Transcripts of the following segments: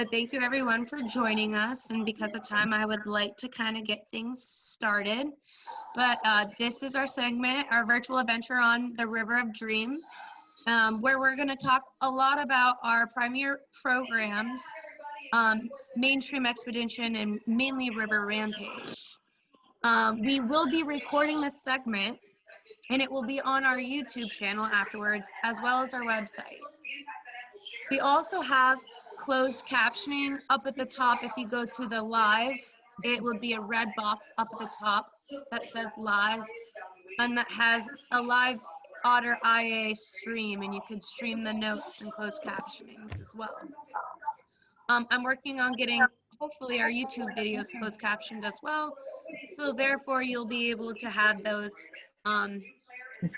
Thank you everyone for joining us, and because of time I would like to kind of get things started. But this is our segment, our virtual adventure on the River of Dreams, where we're going to talk a lot about our premier programs, Mainstream Expedition and mainly River Rampage. We will be recording this segment and it will be on our YouTube channel afterwards, as well as our website. We also have closed captioning up at the top. If you go to the live, it would be a red box up at the top that says live, and that has a live Otter IA stream, and you can stream the notes and closed captionings as well. I'm working on getting hopefully our YouTube videos closed captioned as well, so therefore you'll be able to have those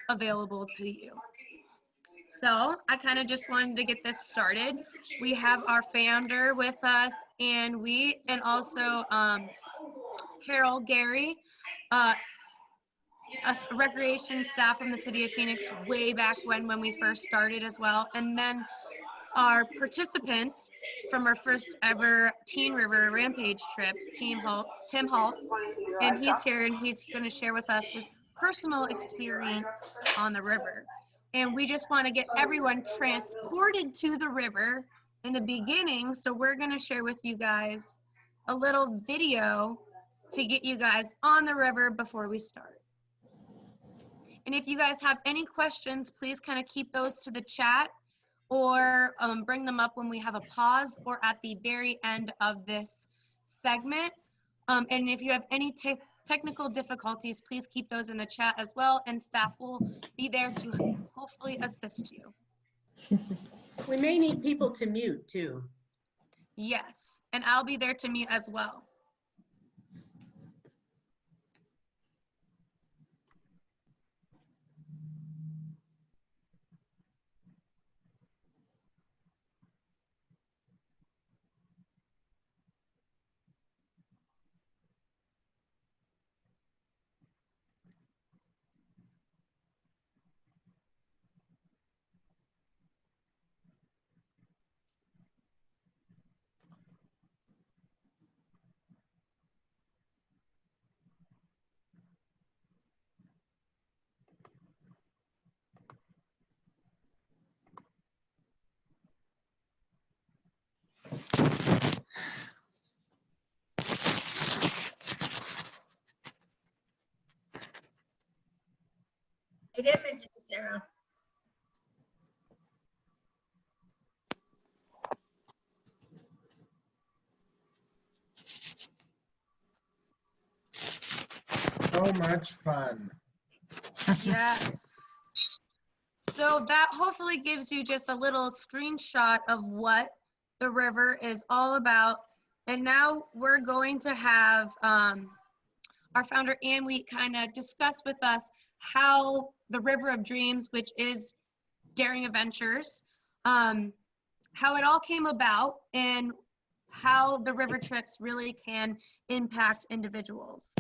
available to you. So I kind of just wanted to get this started. We have our founder with us, and also Carol Gary, a recreation staff from the city of Phoenix way back when we first started as well. And then our participant from our first ever Teen River Rampage trip, Tim Hults, and he's here and he's going to share with us his personal experience on the river. And we just want to get everyone transported to the river in the beginning, so we're going to share with you guys a little video to get you guys on the river before we start. And if you guys have any questions, please kind of keep those to the chat, or bring them up when we have a pause or at the very end of this segment. And if you have any technical difficulties, please keep those in the chat as well, and staff will be there to hopefully assist you. We may need people to mute too. Yes, and I'll be there to mute as well. Good image, Sarah. So much fun. Yes. So that hopefully gives you just a little screenshot of what the river is all about. And now we're going to have our founder Ann Wheat kind of discuss with us how the River of Dreams, which is Daring Adventures, how it all came about and how the river trips really can impact individuals.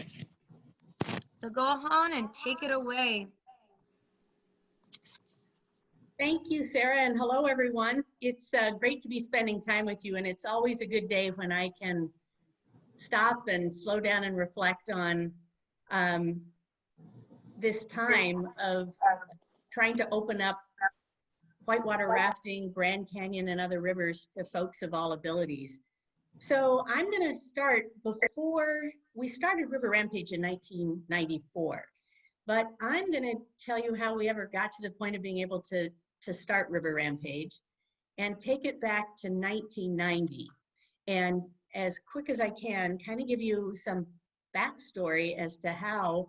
So go on and take it away. Thank you, Sarah, and hello, everyone. It's great to be spending time with you, and it's always a good day when I can stop and slow down and reflect on this time of trying to open up whitewater rafting, Grand Canyon, and other rivers to folks of all abilities. So I'm going to start before we started River Rampage in 1994, but I'm going to tell you how we ever got to the point of being able to start River Rampage and take it back to 1990. And as quick as I can, kind of give you some backstory as to how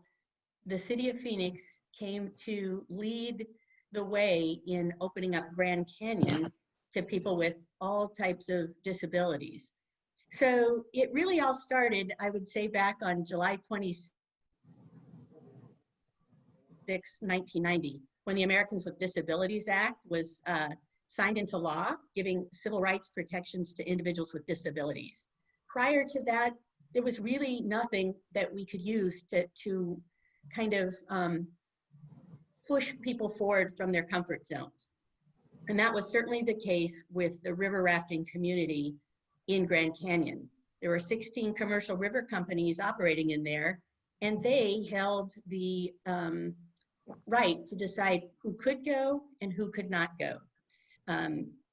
the city of Phoenix came to lead the way in opening up Grand Canyon to people with all types of disabilities. So it really all started, I would say, back on July 26, 1990, when the Americans with Disabilities Act was signed into law, giving civil rights protections to individuals with disabilities. Prior to that, there was really nothing that we could use to kind of push people forward from their comfort zones. And that was certainly the case with the river rafting community in Grand Canyon. There were 16 commercial river companies operating in there, and they held the right to decide who could go and who could not go,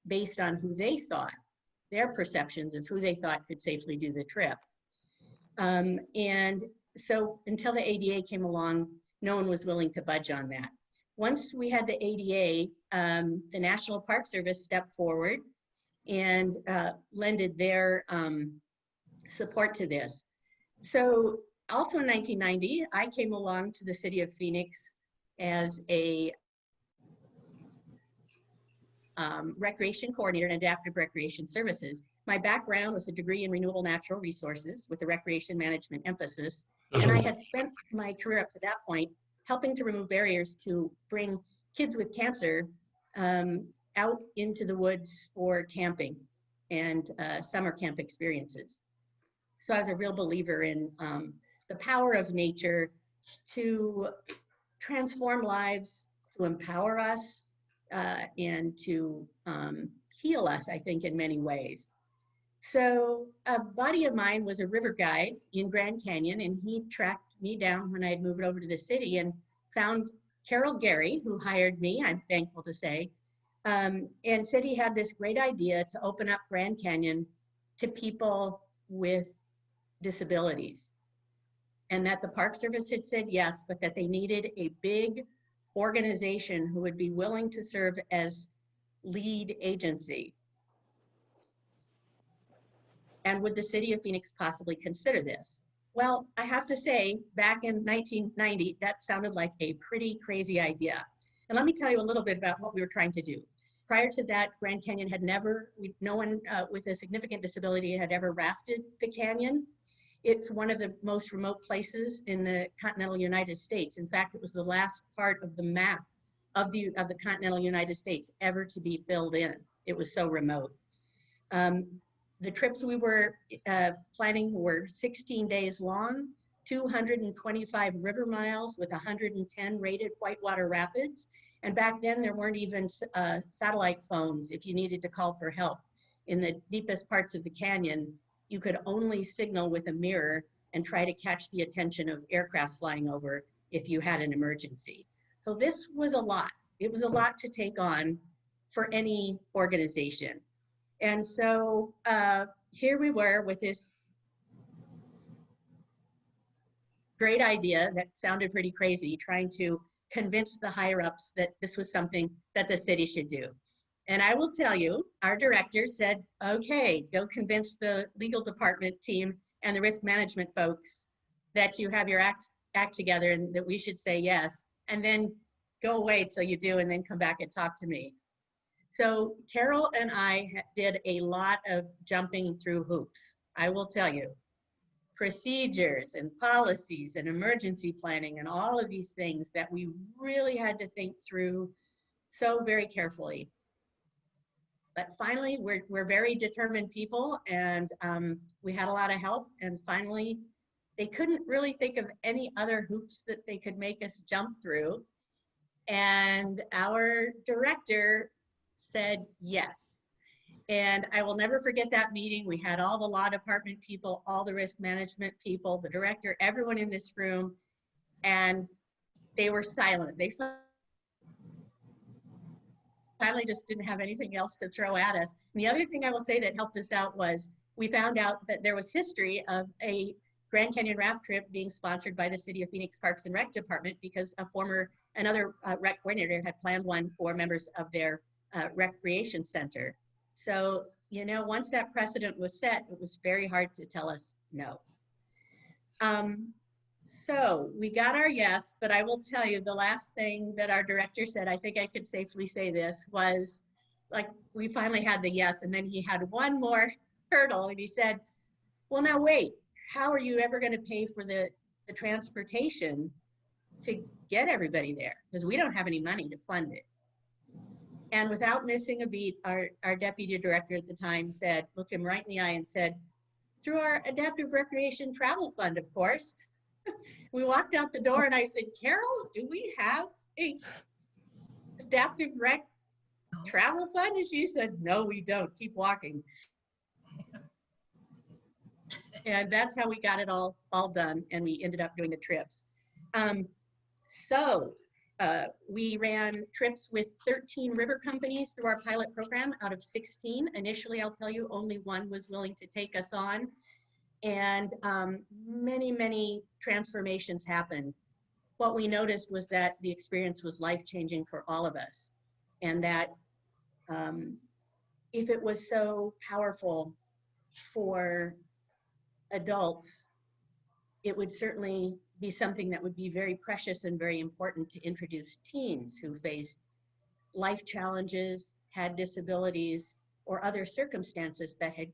based on who they thought, their perceptions of who they thought could safely do the trip. And so until the ADA came along, no one was willing to budge on that. Once we had the ADA, the National Park Service stepped forward and lended their support to this. So also in 1990, I came along to the city of Phoenix as a recreation coordinator and adaptive recreation services. My background was a degree in renewable natural resources with a recreation management emphasis. And I had spent my career up to that point helping to remove barriers to bring kids with cancer out into the woods for camping and summer camp experiences. So I was a real believer in the power of nature to transform lives, to empower us, and to heal us, I think, in many ways. So a buddy of mine was a river guide in Grand Canyon, and he tracked me down when I had moved over to the city and found Carol Gary, who hired me, I'm thankful to say, and said he had this great idea to open up Grand Canyon to people with disabilities. And that the Park Service had said yes, but that they needed a big organization who would be willing to serve as lead agency. And would the city of Phoenix possibly consider this? Well, I have to say, back in 1990, that sounded like a pretty crazy idea. And let me tell you a little bit about what we were trying to do. Prior to that, Grand Canyon had never, no one with a significant disability had ever rafted the canyon. It's one of the most remote places in the continental United States. In fact, it was the last part of the map of the continental United States ever to be filled in. It was so remote. The trips we were planning were 16 days long, 225 river miles with 110 rated whitewater rapids. And back then there weren't even satellite phones if you needed to call for help. In the deepest parts of the canyon, you could only signal with a mirror and try to catch the attention of aircraft flying over if you had an emergency. So this was a lot. It was a lot to take on for any organization. And so here we were with this great idea that sounded pretty crazy, trying to convince the higher ups that this was something that the city should do. And I will tell you, our director said, okay, go convince the legal department team and the risk management folks that you have your act together and that we should say yes, and then go away till you do and then come back and talk to me. So Carol and I did a lot of jumping through hoops. I will tell you, procedures and policies and emergency planning and all of these things that we really had to think through so very carefully. But finally, we're very determined people, and we had a lot of help, and finally, they couldn't really think of any other hoops that they could make us jump through. And our director said yes. And I will never forget that meeting. We had all the law department people, all the risk management people, the director, everyone in this room, and they were silent. They finally just didn't have anything else to throw at us. And the other thing I will say that helped us out was we found out that there was history of a Grand Canyon raft trip being sponsored by the City of Phoenix Parks and Rec Department because another rec coordinator had planned one for members of their recreation center. So, you know, once that precedent was set, it was very hard to tell us no. So we got our yes, but I will tell you the last thing that our director said, I think I could safely say this, was like, we finally had the yes, and then he had one more hurdle, and he said, well, now wait, how are you ever going to pay for the transportation to get everybody there? Because we don't have any money to fund it. And without missing a beat, our deputy director at the time said, looked him right in the eye and said, through our adaptive recreation travel fund, of course. We walked out the door and I said, Carol, do we have a adaptive rec travel fund? And she said, no, we don't. Keep walking. And that's how we got it all done, and we ended up doing the trips. We ran trips with 13 river companies through our pilot program out of 16. Initially, I'll tell you, only one was willing to take us on. And many, many transformations happened. What we noticed was that the experience was life-changing for all of us. And that if it was so powerful for adults, it would certainly be something that would be very precious and very important to introduce teens who faced life challenges, had disabilities, or other circumstances that had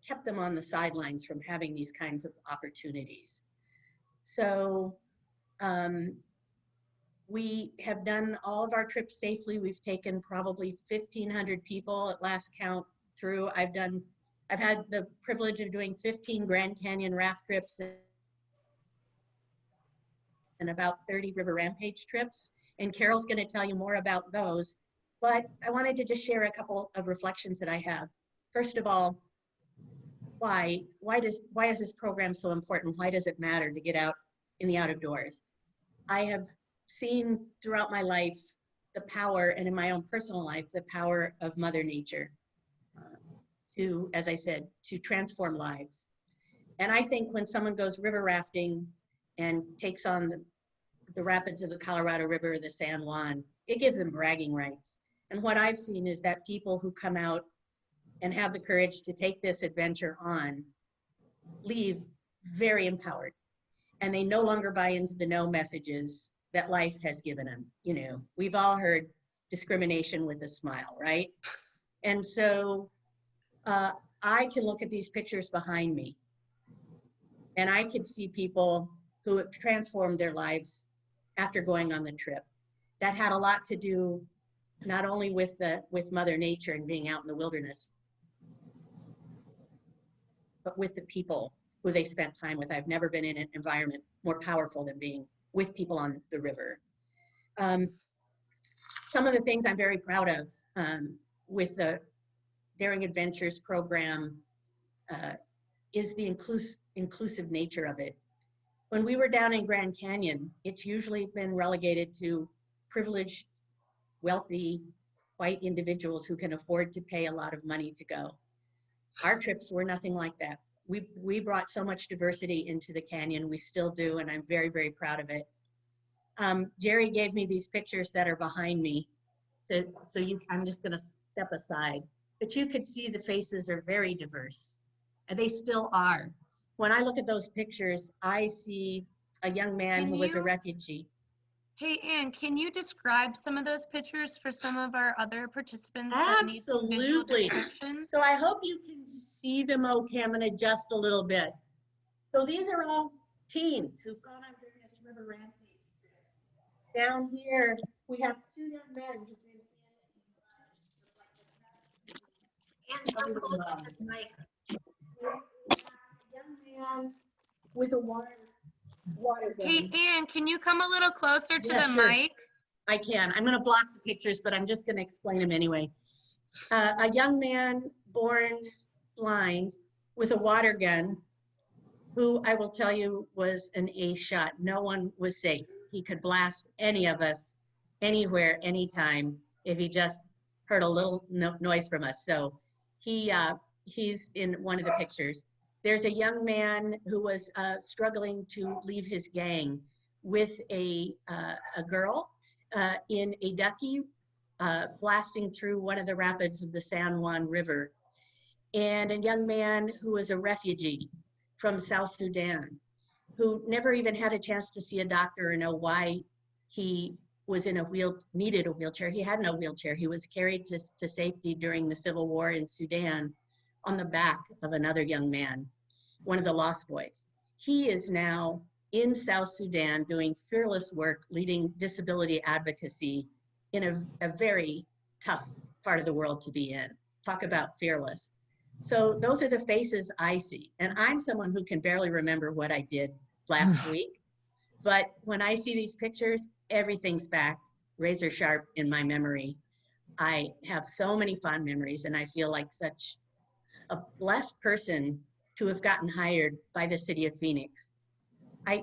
kept them on the sidelines from having these kinds of opportunities. So we have done all of our trips safely. We've taken probably 1,500 people at last count through. I've had the privilege of doing 15 Grand Canyon raft trips and about 30 river rampage trips. And Carol's going to tell you more about those. But I wanted to just share a couple of reflections that I have. First of all, why is this program so important? Why does it matter to get out in the out of doors? I have seen throughout my life the power, and in my own personal life, the power of Mother Nature to, as I said, to transform lives. And I think when someone goes river rafting and takes on the rapids of the Colorado River or the San Juan, it gives them bragging rights. And what I've seen is that people who come out and have the courage to take this adventure on leave very empowered. And they no longer buy into the no messages that life has given them. You know, we've all heard discrimination with a smile, right? And so I can look at these pictures behind me and I could see people who have transformed their lives after going on the trip. That had a lot to do not only with Mother Nature and being out in the wilderness, but with the people who they spent time with. I've never been in an environment more powerful than being with people on the river. Some of the things I'm very proud of with the Daring Adventures program is the inclusive nature of it. When we were down in Grand Canyon, it's usually been relegated to privileged, wealthy, white individuals who can afford to pay a lot of money to go. Our trips were nothing like that. We brought so much diversity into the canyon. We still do, and I'm very, very proud of it. Jerry gave me these pictures that are behind me. I'm just gonna step aside. But you could see the faces are very diverse, and they still are. When I look at those pictures, I see a young man who was a refugee. Hey, Ann, can you describe some of those pictures for some of our other participants Absolutely. that need visual descriptions? So I hope you can see them okay. I'm going to adjust a little bit. So these are all teens who've gone on this river rampage. Down here, we have two young men who've been And come closer to the mic. a young man with a water gun. Hey, Ann, can you come a little closer to Yeah, the sure. mic? I can. I'm going to block the pictures, but I'm just going to explain them anyway. A young man born blind with a water gun, who I will tell you was an ace shot. No one was safe. He could blast any of us, anywhere, anytime, if he just heard a little noise from us. So he's in one of the pictures. There's a young man who was struggling to leave his gang with a girl in a ducky blasting through one of the rapids of the San Juan River, and a young man who was a refugee from South Sudan, who never even had a chance to see a doctor or know why he was needed a wheelchair. He had no wheelchair. He was carried to safety during the civil war in Sudan on the back of another young man, one of the Lost Boys. He is now in South Sudan doing fearless work, leading disability advocacy in a very tough part of the world to be in. Talk about fearless. So those are the faces I see. And I'm someone who can barely remember what I did last week. But when I see these pictures, everything's back razor sharp in my memory. I have so many fond memories, and I feel like such a blessed person to have gotten hired by the city of Phoenix. I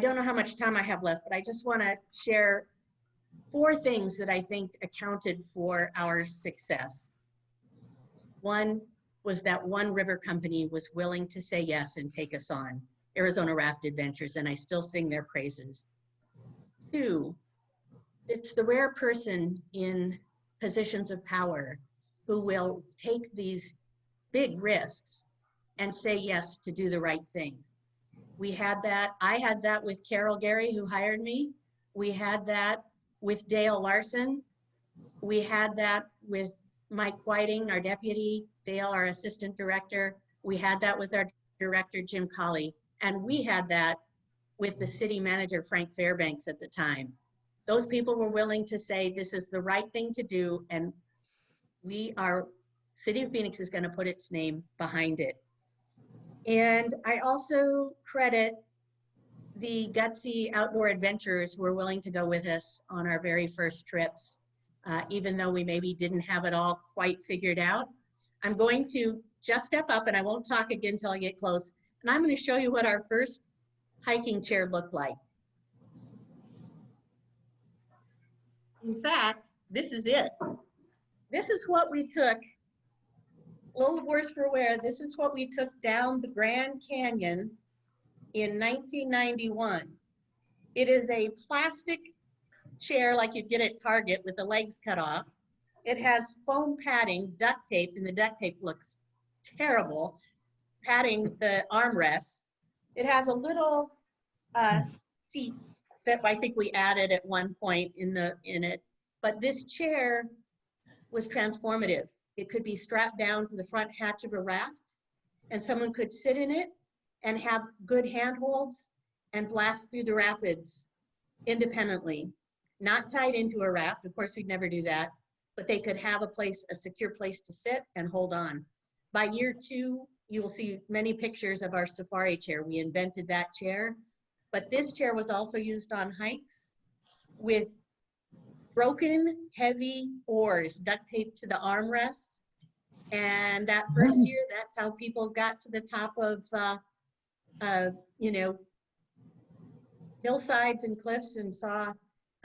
don't know how much time I have left, but I just want to share 4 things that I think accounted for our success. One was that one river company was willing to say yes and take us on, Arizona Raft Adventures, and I still sing their praises. 2, it's the rare person in positions of power who will take these big risks and say yes to do the right thing. We had that, I had that with Carol Gary, who hired me. We had that with Dale Larson. We had that with Mike Whiting, our deputy, Dale, our assistant director. We had that with our director, Jim Colley. And we had that with the city manager, Frank Fairbanks, at the time. Those people were willing to say, this is the right thing to do, and City of Phoenix is going to put its name behind it. And I also credit the gutsy outdoor adventurers who were willing to go with us on our very first trips, even though we maybe didn't have it all quite figured out. I'm going to just step up, and I won't talk again until I get close. And I'm going to show you what our first hiking chair looked like. In fact, this is it. This is what we took, a little worse for wear, this is what we took down the Grand Canyon in 1991. It is a plastic chair like you'd get at Target with the legs cut off. It has foam padding, duct tape, and the duct tape looks terrible, padding the armrests. It has a little seat that I think we added at one point in it. But this chair was transformative. It could be strapped down to the front hatch of a raft, and someone could sit in it and have good handholds and blast through the rapids independently, not tied into a raft. Of course, we'd never do that, but they could have a secure place to sit and hold on. By year 2, you will see many pictures of our safari chair. We invented that chair, but this chair was also used on hikes with broken, heavy oars duct taped to the armrests. And that first year, that's how people got to the top of, hillsides and cliffs and saw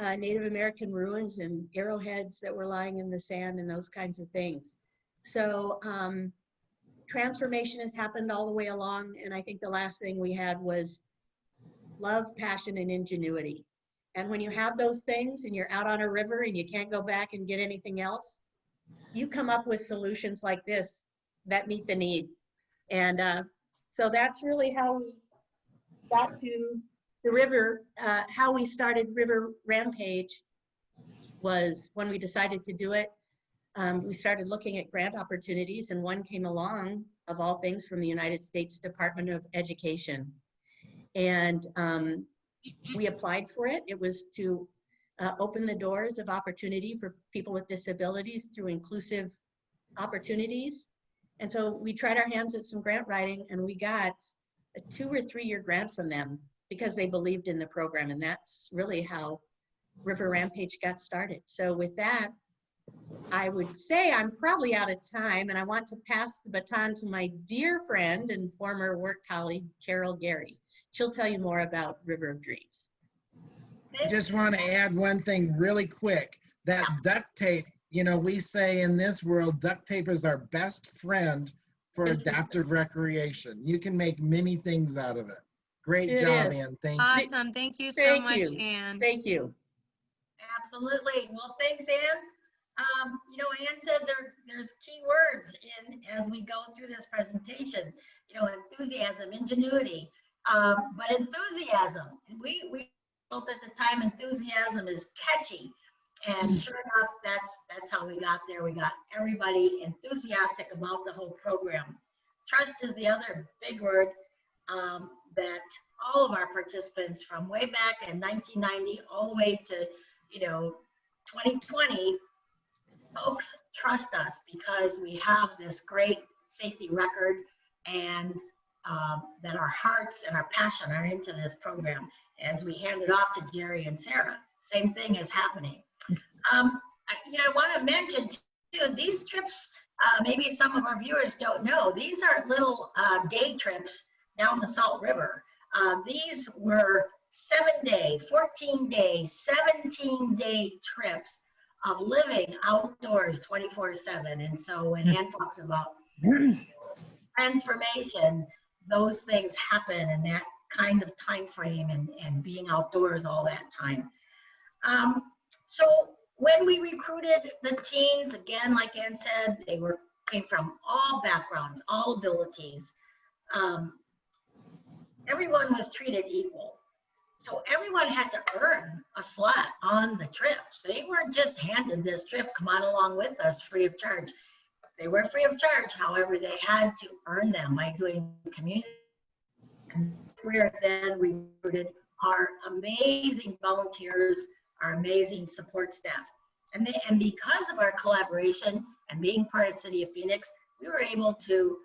Native American ruins and arrowheads that were lying in the sand and those kinds of things. So transformation has happened all the way along. And I think the last thing we had was love, passion, and ingenuity. And when you have those things and you're out on a river and you can't go back and get anything else, you come up with solutions like this that meet the need. And so that's really how we got to the river. How we started River Rampage was when we decided to do it. We started looking at grant opportunities, and one came along, of all things, from the United States Department of Education. And we applied for it. It was to open the doors of opportunity for people with disabilities through inclusive opportunities. And so we tried our hands at some grant writing, and we got a 2 or 3 year grant from them because they believed in the program. And that's really how River Rampage got started. So with that, I would say I'm probably out of time, and I want to pass the baton to my dear friend and former work colleague, Carol Gary. She'll tell you more about River of Dreams. I just want to add one thing really quick. That duct tape, we say in this world, duct tape is our best friend for adaptive recreation. You can make many things out of it. Great job, Ann. Thank you. Awesome. Thank you so much, Ann. Thank you. Absolutely. Well, thanks, Ann. Ann said there's key words as we go through this presentation. Enthusiasm, ingenuity, but enthusiasm. We felt at the time enthusiasm is catchy, and sure enough, that's how we got there. We got everybody enthusiastic about the whole program. Trust is the other big word that all of our participants from way back in 1990 all the way to 2020. Folks trust us because we have this great safety record, and that our hearts and our passion are into this program. As we hand it off to Jerry and Sarah, same thing is happening. I want to mention too, these trips maybe some of our viewers don't know, these are little day trips down the Salt River. These were 7-day, 14-day, 17-day trips of living outdoors 24/7. And so when Ann talks about transformation, those things happen in that kind of time frame, and being outdoors all that time. So when we recruited the teens, again, like Ann said, they came from all backgrounds, all abilities. Everyone was treated equal. So everyone had to earn a slot on the trips. They weren't just handed this trip, come on along with us, free of charge. They were free of charge. However, they had to earn them by doing community. And where then we recruited our amazing volunteers, our amazing support staff. And because of our collaboration and being part of the City of Phoenix, we were able to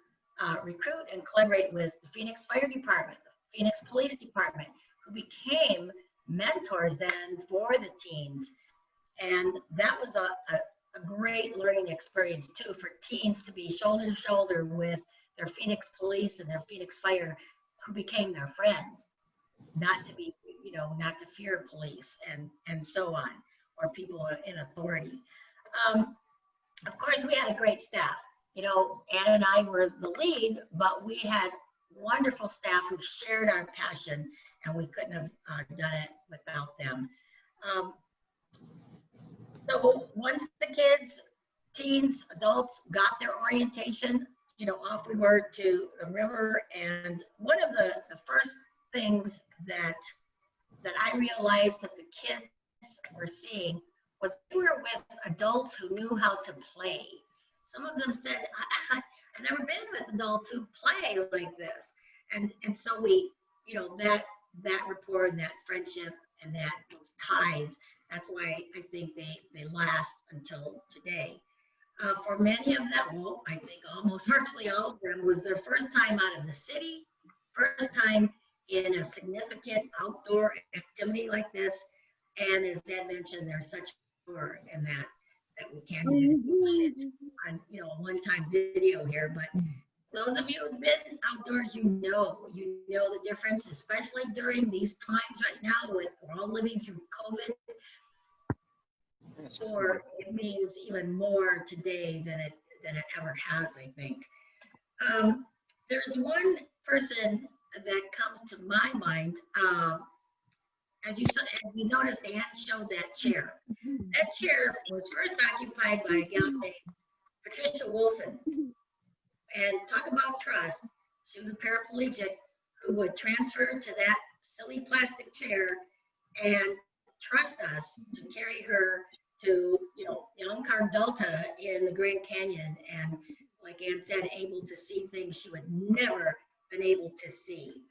recruit and collaborate with the Phoenix Fire Department, the Phoenix Police Department, who became mentors then for the teens. And that was a great learning experience too, for teens to be shoulder to shoulder with their Phoenix Police and their Phoenix Fire, who became their friends, not to be, not to fear police and so on, or people in authority. Of course, we had a great staff. Ann and I were the lead, but we had wonderful staff who shared our passion, and we couldn't have done it without them. So once the kids, teens, adults got their orientation, off we were to the river. And one of the first things that I realized that the kids were seeing was they were with adults who knew how to play. Some of them said, I've never been with adults who play like this. And so we, that rapport and that friendship and those ties, that's why I think they last until today. For many of them, well, I think almost virtually all of them, was their first time out of the city, first time in a significant outdoor activity like this. And as Ed mentioned, there's such power in that we can't even put it on, a one-time video here. But those of you who've been outdoors, you know the difference, especially during these times right now with we're all living through COVID. Or it means even more today than it ever has, I think. There's one person that comes to my mind. As you noticed, Ann showed that chair. That chair was first occupied by a gal named Patricia Wilson. And talk about trust. She was a paraplegic who would transfer to that silly plastic chair and trust us to carry her to, the Ankar Delta in the Grand Canyon. And like Ann said, able to see things she would never been able to see.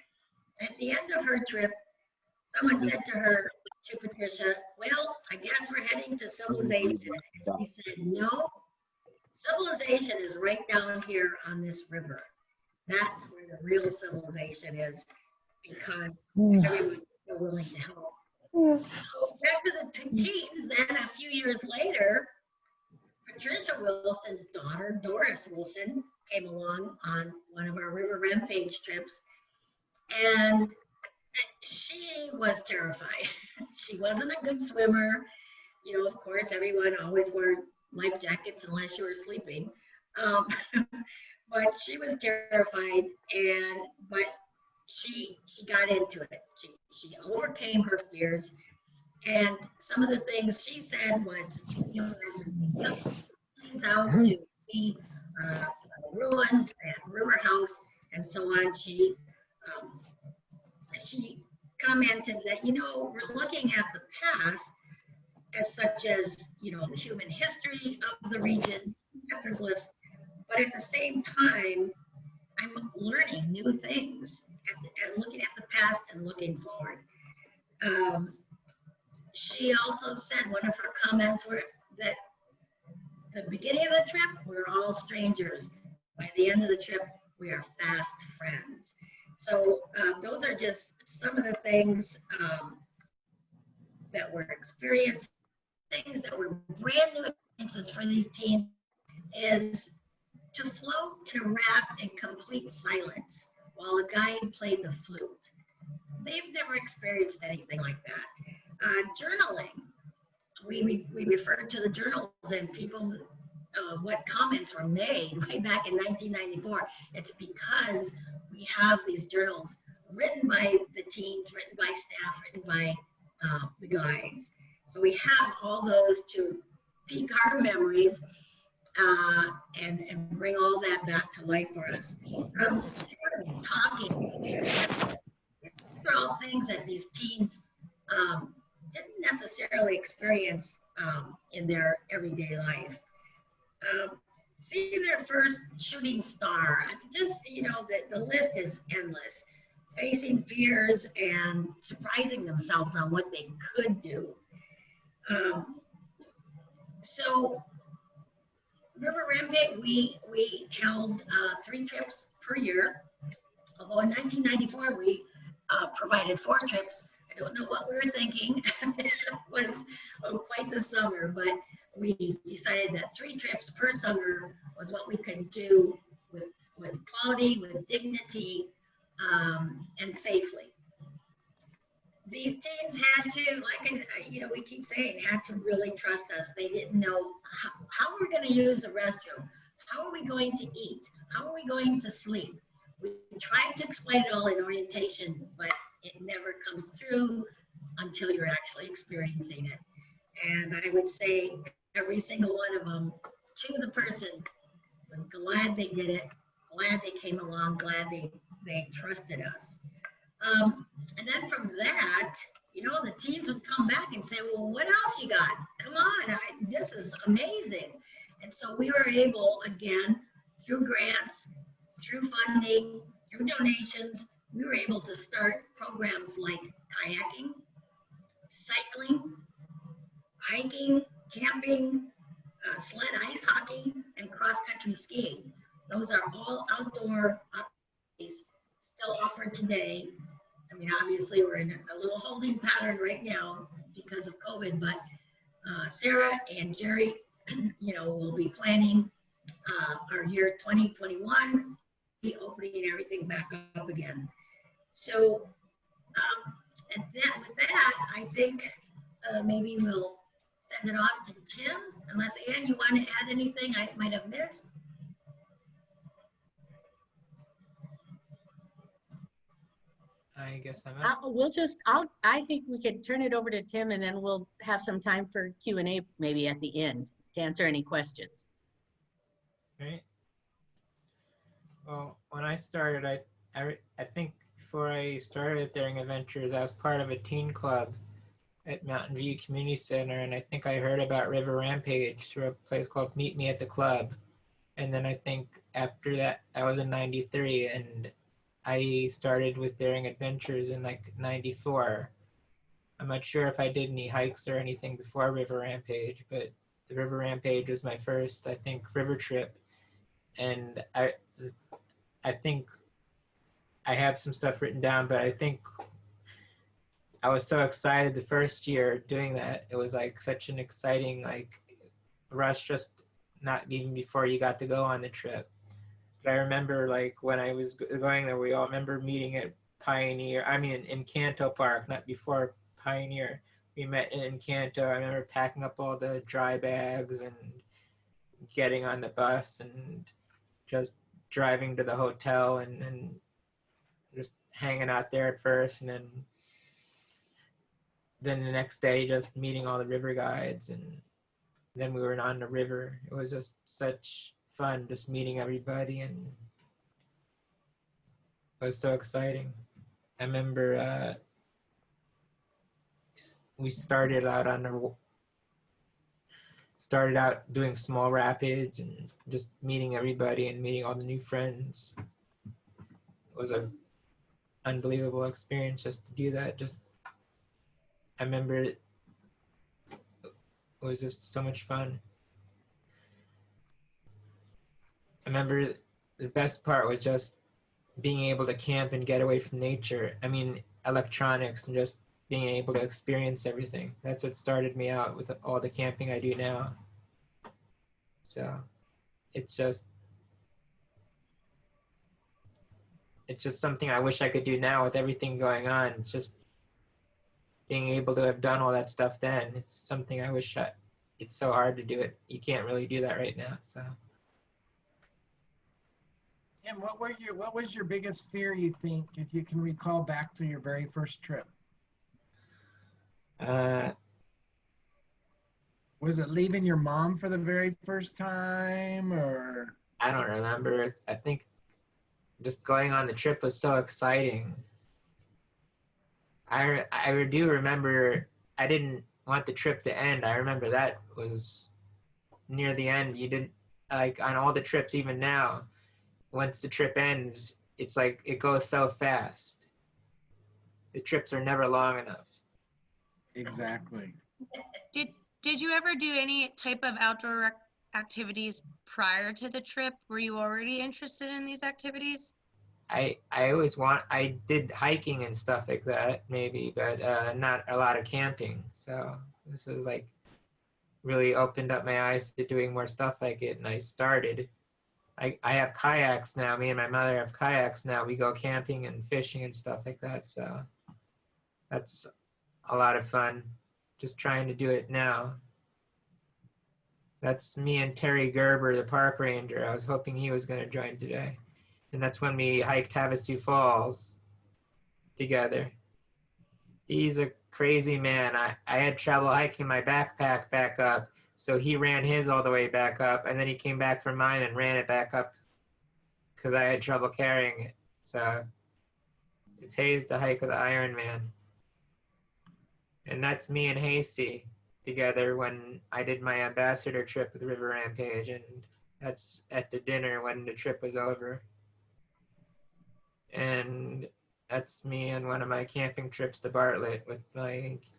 At the end of her trip, someone said to Patricia, well, I guess we're heading to civilization. And she said, no, civilization is right down here on this river. That's where the real civilization is, because everyone's so willing to help. So back to the teens, then a few years later, Patricia Wilson's daughter, Doris Wilson, came along on one of our River Rampage trips, and she was terrified. She wasn't a good swimmer. Of course, everyone always wore life jackets unless you were sleeping. But she was terrified, but she got into it. She overcame her fears, and some of the things she said was, out to see ruins and river house and so on. She commented that we're looking at the past as such as the human history of the region, petroglyphs, but at the same time I'm learning new things and looking at the past and looking forward. She also said one of her comments were that the beginning of the trip we were all strangers. By the end of the trip we are fast friends. So those are just some of the things that were experienced, things that were brand new experiences for these teens. Is to float in a raft in complete silence while a guide played the flute. They've never experienced anything like that. Journaling. We referred to the journals and people, what comments were made way back in 1994. It's because we have these journals written by the teens, written by staff, written by the guides. So we have all those to pique our memories and bring all that back to life for us. Talking. These are all things that these teens didn't necessarily experience in their everyday life. Seeing their first shooting star, just, the list is endless. Facing fears and surprising themselves on what they could do. So River Rampage, we held 3 trips per year. Although in 1994 we provided 4 trips. I don't know what we were thinking. It was quite the summer, but we decided that 3 trips per summer was what we could do with quality, with dignity, and safely. These teens had to, we keep saying, had to really trust us. They didn't know how we're going to use the restroom. How are we going to eat? How are we going to sleep? We tried to explain it all in orientation, but it never comes through until you're actually experiencing it. And I would say every single one of them, to the person, was glad they did it, glad they came along, glad they trusted us. And then from that, the teams would come back and say, well, what else you got? Come on, this is amazing. And so we were able, again, through grants, through funding, through donations, we were able to start programs like kayaking, cycling, hiking, camping, sled ice hockey, and cross-country skiing. Those are all outdoor activities still offered today. I mean, obviously, we're in a little holding pattern right now because of COVID, but Sarah and Jerry, will be planning our year 2021, be opening everything back up again. So, with that, I think maybe we'll send it off to Tim, unless Ann, you want to add anything I might have missed? I guess I'm out. I think we could turn it over to Tim, and then we'll have some time for Q&A maybe at the end to answer any questions. Right. Well, when I started, I think before I started Daring Adventures, I was part of a teen club at Mountain View Community Center, and I think I heard about River Rampage through a place called Meet Me at the Club. And then I think after that, I was in 93, and I started with Daring Adventures in like 94. I'm not sure if I did any hikes or anything before River Rampage, but the River Rampage was my first, I think, river trip. And I think I have some stuff written down, but I think I was so excited the first year doing that. It was like such an exciting rush, just not even before you got to go on the trip. But I remember when I was going there, we all remember meeting at Pioneer, in Canto Park, not before Pioneer. We met in Canto. I remember packing up all the dry bags and getting on the bus and just driving to the hotel and just hanging out there at first, and then the next day just meeting all the river guides, and then we were on the river. It was just such fun just meeting everybody, and it was so exciting. I remember we started out doing small rapids and just meeting everybody and meeting all the new friends. It was an unbelievable experience just to do that. I remember it was just so much fun. I remember the best part was just being able to camp and get away from nature. Electronics and just being able to experience everything. That's what started me out with all the camping I do now. So it's just it's just something I wish I could do now with everything going on. It's just being able to have done all that stuff then. It's something I wish it's so hard to do it. You can't really do that right now. So. Tim, what was your biggest fear, you think, if you can recall back to your very first trip? Was it leaving your mom for the very first time, or? I don't remember. I think just going on the trip was so exciting. I do remember I didn't want the trip to end. I remember that was near the end. You didn't, like on all the trips, even now, once the trip ends, it's like it goes so fast. The trips are never long enough. Exactly. Did you ever do any type of outdoor activities prior to the trip? Were you already interested in these activities? I did hiking and stuff like that maybe, but not a lot of camping. So this was like really opened up my eyes to doing more stuff like it, and I started. I have kayaks now. Me and my mother have kayaks now. We go camping and fishing and stuff like that. So that's a lot of fun. Just trying to do it now. That's me and Terry Gerber, the park ranger. I was hoping he was going to join today. And that's when we hiked Havasu Falls together. He's a crazy man. I had trouble hiking my backpack back up, so he ran his all the way back up, and then he came back for mine and ran it back up because I had trouble carrying it. So it pays to hike with the Iron Man. And that's me and Hasty together when I did my ambassador trip with River Rampage, and that's at the dinner when the trip was over. And that's me on one of my camping trips to Bartlett with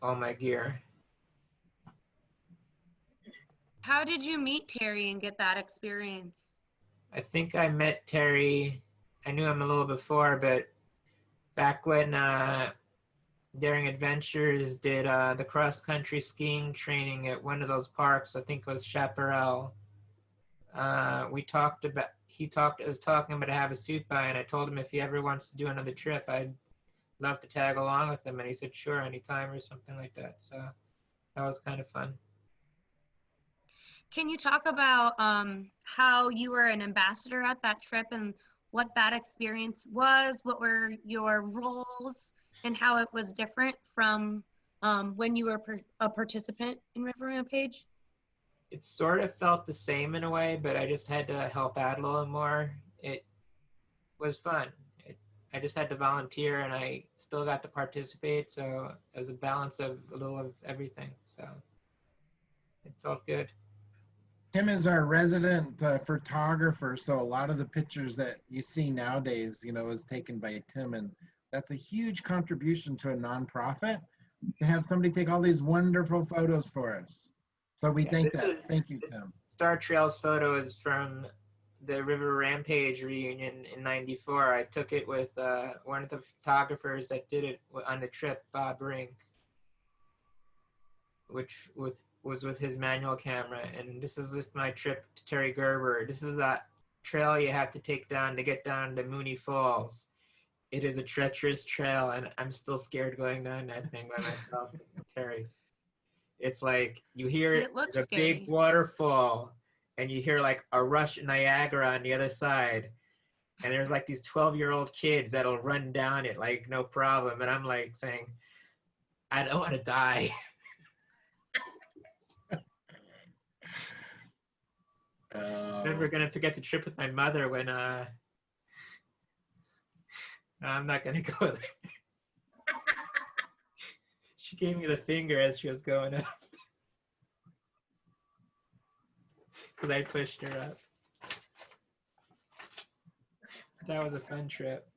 all my gear. How did you meet Terry and get that experience? I think I met Terry, I knew him a little before, but back when Daring Adventures did the cross-country skiing training at one of those parks, I think it was Chaparral. I was talking about Havasupai, and I told him if he ever wants to do another trip, I'd love to tag along with him, and he said sure, anytime or something like that. So that was kind of fun. Can you talk about how you were an ambassador at that trip and what that experience was? What were your roles and how it was different from when you were a participant in River Rampage? It sort of felt the same in a way, but I just had to help out a little more. It was fun. I just had to volunteer, and I still got to participate, so it was a balance of a little of everything. So it felt good. Tim is our resident photographer, so a lot of the pictures that you see nowadays, is taken by Tim, and that's a huge contribution to a nonprofit to have somebody take all these wonderful photos for us. So we thank that. Thank you, Tim. Star Trails photo is from the River Rampage reunion in '94. I took it with one of the photographers that did it on the trip, Bob Rink, which was with his manual camera. And this is just my trip to Terry Gerber. This is that trail you have to take down to get down to Mooney Falls. It is a treacherous trail, and I'm still scared going down that thing by myself, Terry. It's like you hear the big waterfall, and you hear like a rush Niagara on the other side, and there's like these 12-year-old kids that'll run down it like no problem, and I'm like saying, I don't want to die. Then we're gonna forget the trip with my mother when no, I'm not gonna go there. She gave me the finger as she was going up. Because I pushed her up. That was a fun trip.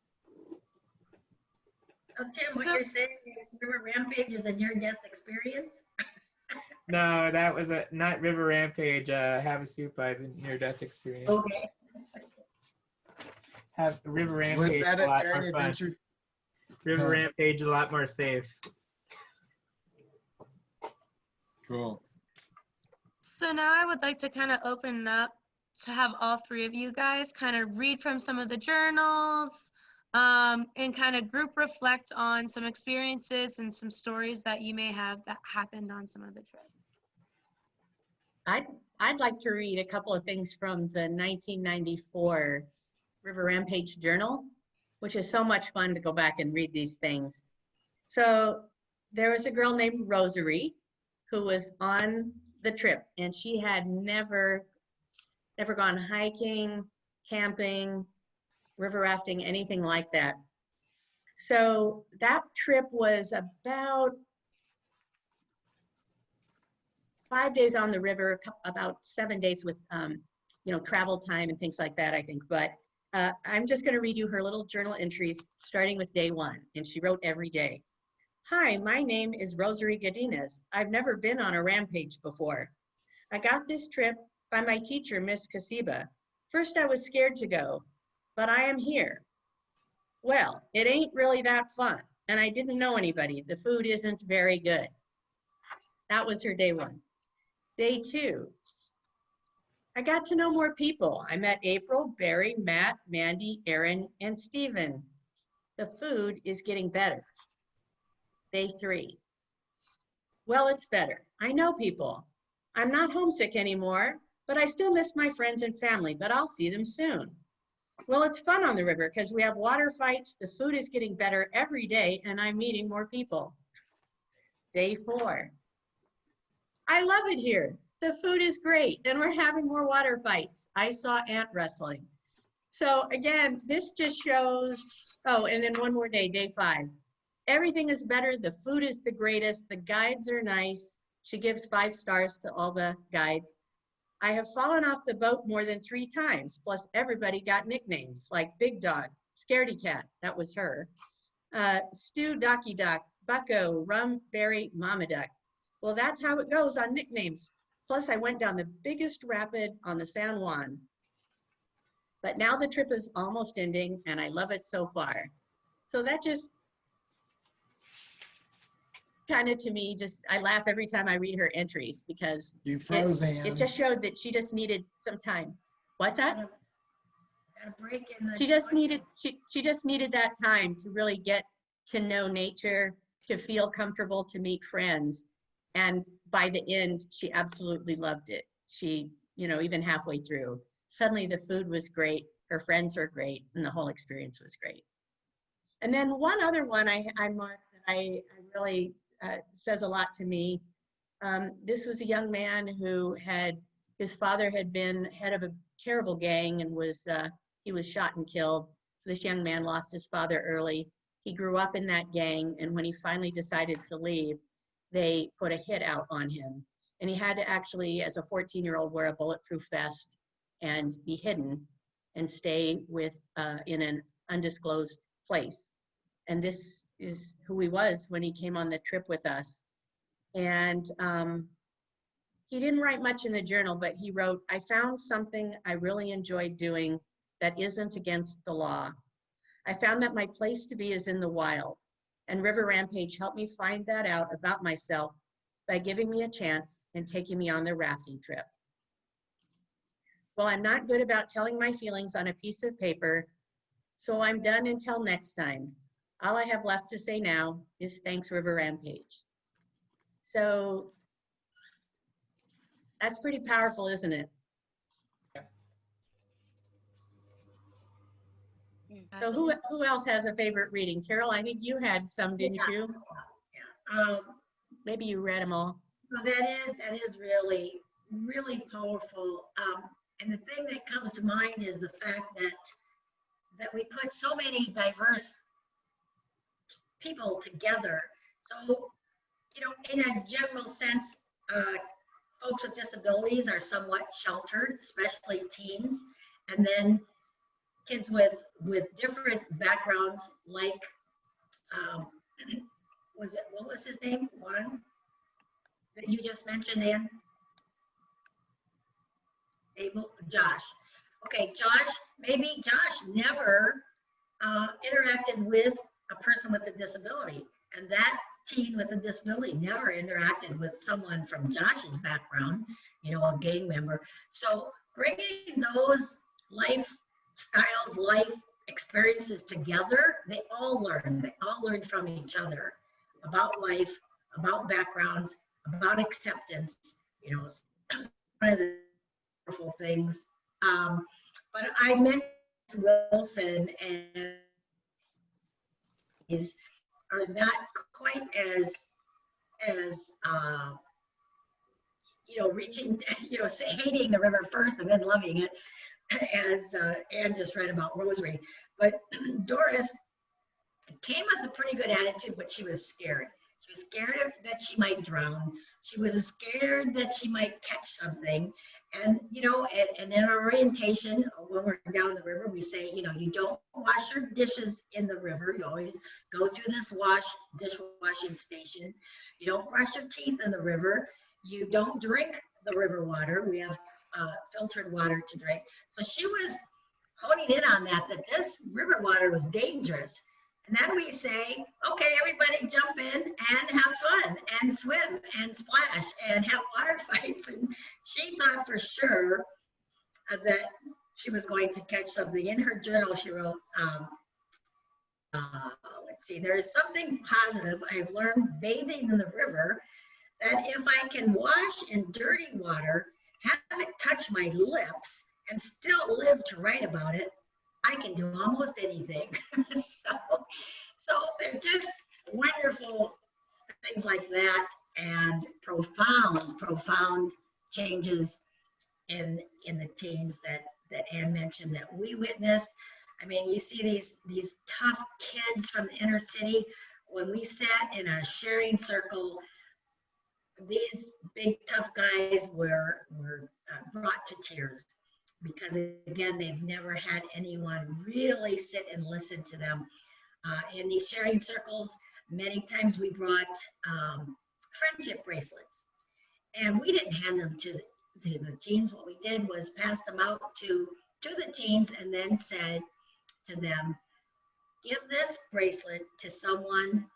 So Tim, what you're saying is River Rampage is a near-death experience? No, that was not River Rampage. Havasupai is a near-death experience. Okay. River Rampage Was that a lot Daring more fun. Adventure? River Rampage is a lot more safe. Cool. So now I would like to kind of open it up to have all three of you guys kind of read from some of the journals, and kind of group reflect on some experiences and some stories that you may have that happened on some of the trips. I'd like to read a couple of things from the 1994 River Rampage Journal, which is so much fun to go back and read these things. So there was a girl named Rosary who was on the trip, and she had never gone hiking, camping, river rafting, anything like that. So that trip was about 5 days on the river, about 7 days with, travel time and things like that, I think. But I'm just going to read you her little journal entries, starting with day 1. And she wrote every day. Hi, my name is Rosary Godinez. I've never been on a rampage before. I got this trip by my teacher, Miss Casiba. First, I was scared to go, but I am here. Well, it ain't really that fun, and I didn't know anybody. The food isn't very good. That was her day 1. Day 2, I got to know more people. I met April, Barry, Matt, Mandy, Aaron, and Stephen. The food is getting better. Day 3, well, it's better. I know people. I'm not homesick anymore, but I still miss my friends and family, but I'll see them soon. Well, it's fun on the river because we have water fights. The food is getting better every day, and I'm meeting more people. Day 4, I love it here. The food is great, and we're having more water fights. I saw ant wrestling. So again, this just shows, oh, and then one more day, day 5. Everything is better. The food is the greatest. The guides are nice. She gives 5 stars to all the guides. I have fallen off the boat more than 3 times, plus everybody got nicknames like Big Dog, Scaredy Cat, that was her, Stu, Docky Doc, Bucko, Rum, Berry, Mama Duck. Well, that's how it goes on nicknames. Plus, I went down the biggest rapid on the San Juan. But now the trip is almost ending, and I love it so far. So that just kind of, to me, I laugh every time I read her entries because You froze, it just showed that she just needed some time. What's that? Got a break in the. She just needed that time to really get to know nature, to feel comfortable, to meet friends. And by the end, she absolutely loved it. She, even halfway through, suddenly the food was great, her friends were great, and the whole experience was great. And then one other one I marked that I really says a lot to me. This was a young man who his father had been head of a terrible gang and he was shot and killed. So this young man lost his father early. He grew up in that gang, and when he finally decided to leave, they put a hit out on him. And he had to actually, as a 14-year-old, wear a bulletproof vest and be hidden and stay in an undisclosed place. And this is who he was when he came on the trip with us. And he didn't write much in the journal, but he wrote, I found something I really enjoyed doing that isn't against the law. I found that my place to be is in the wild. And River Rampage helped me find that out about myself by giving me a chance and taking me on the rafting trip. Well, I'm not good about telling my feelings on a piece of paper, so I'm done until next time. All I have left to say now is thanks, River Rampage. So that's pretty powerful, isn't it? So who else has a favorite reading? Carol, I think you had some, didn't you? Yeah. Maybe you read them all. Well, that is really, really powerful. And the thing that comes to mind is the fact that we put so many diverse people together. So, in a general sense, folks with disabilities are somewhat sheltered, especially teens, and then kids with different backgrounds, like what was his name? One that you just mentioned, Ann? Josh. Okay, Josh. Maybe Josh never interacted with a person with a disability, and that teen with a disability never interacted with someone from Josh's background, a gang member. So bringing those lifestyles, life experiences together, they all learn from each other about life, about backgrounds, about acceptance, you know, one of the wonderful things. But I met Wilson, and is are not quite as you know, reaching, you know, hating the river first and then loving it, as Anne just read about Rosary. But Doris came with a pretty good attitude, but she was scared. She was scared that she might drown. She was scared that she might catch something. And, you know, and in our orientation, when we're down the river, we say, you know, you don't wash your dishes in the river. You always go through this dishwashing station. You don't brush your teeth in the river. You don't drink the river water. We have filtered water to drink. So she was honing in on that this river water was dangerous. And then we say, okay, everybody jump in and have fun and swim and splash and have water fights. And she thought for sure that she was going to catch something. In her journal, she wrote, let's see, there is something positive I've learned bathing in the river, that if I can wash in dirty water, have it touch my lips, and still live to write about it, I can do almost anything. so they're just wonderful things like that, and profound changes in the teams that Anne mentioned that we witnessed. I mean, you see these tough kids from the inner city. When we sat in a sharing circle, these big tough guys were brought to tears, because again, they've never had anyone really sit and listen to them. In these sharing circles, many times we brought friendship bracelets, and we didn't hand them to the teens. What we did was pass them out to the teens, and then said to them, give this bracelet to someone